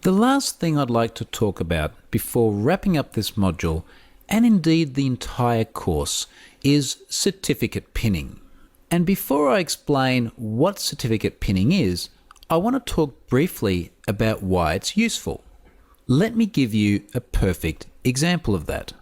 The last thing I'd like to talk about before wrapping up this module, and indeed the entire course, is certificate pinning. And before I explain what certificate pinning is, I want to talk briefly about why it's useful. Let me give you a perfect example of that.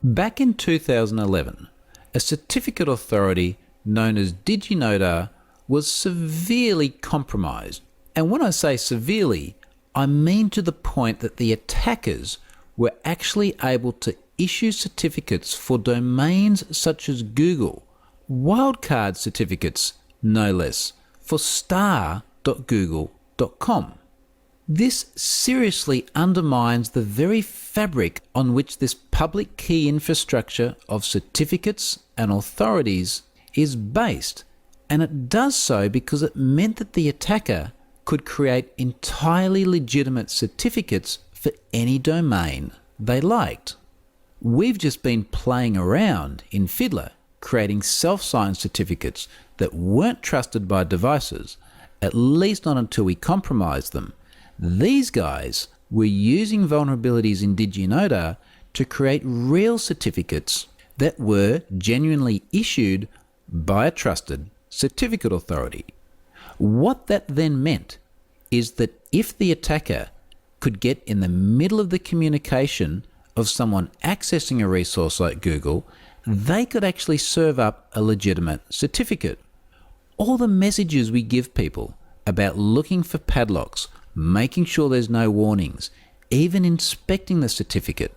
Back in 2011, a certificate authority known as DigiNotar was severely compromised. And when I say severely, I mean to the point that the attackers were actually able to issue certificates for domains such as Google, wildcard certificates no less, for star.google.com. This seriously undermines the very fabric on which this public key infrastructure of certificates and authorities is based, and it does so because it meant that the attacker could create entirely legitimate certificates for any domain they liked. We've just been playing around in Fiddler, creating self-signed certificates that weren't trusted by devices, at least not until we compromised them. These guys were using vulnerabilities in DigiNotar to create real certificates that were genuinely issued by a trusted certificate authority. What that then meant is that if the attacker could get in the middle of the communication of someone accessing a resource like Google, they could actually serve up a legitimate certificate. All the messages we give people about looking for padlocks, making sure there's no warnings, even inspecting the certificate,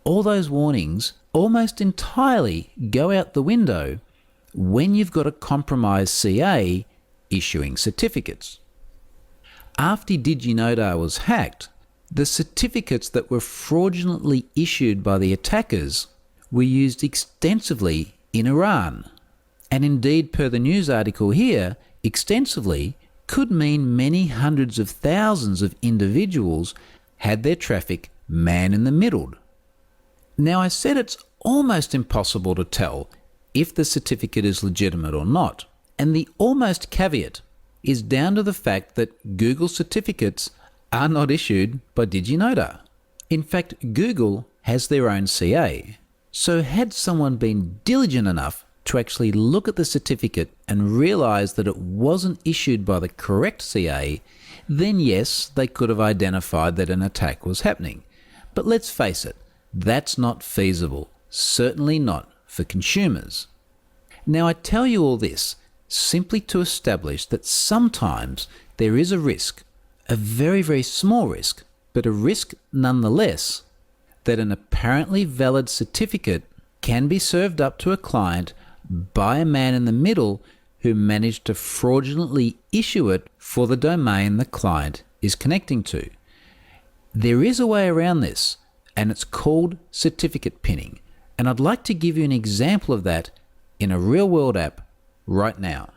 all those warnings almost entirely go out the window when you've got a compromised CA issuing certificates. After DigiNotar was hacked, the certificates that were fraudulently issued by the attackers were used extensively in Iran. And indeed, per the news article here, extensively could mean many hundreds of thousands of individuals had their traffic man-in-the-middled. Now, I said it's almost impossible to tell if the certificate is legitimate or not, and the almost caveat is down to the fact that Google certificates are not issued by DigiNotar. In fact, Google has their own CA. So had someone been diligent enough to actually look at the certificate and realize that it wasn't issued by the correct CA, then yes, they could have identified that an attack was happening. But let's face it, that's not feasible, certainly not for consumers. Now, I tell you all this simply to establish that sometimes there is a risk, a very, very small risk, but a risk nonetheless, that an apparently valid certificate can be served up to a client by a man in the middle who managed to fraudulently issue it for the domain the client is connecting to. There is a way around this, and it's called certificate pinning. And I'd like to give you an example of that in a real-world app right now.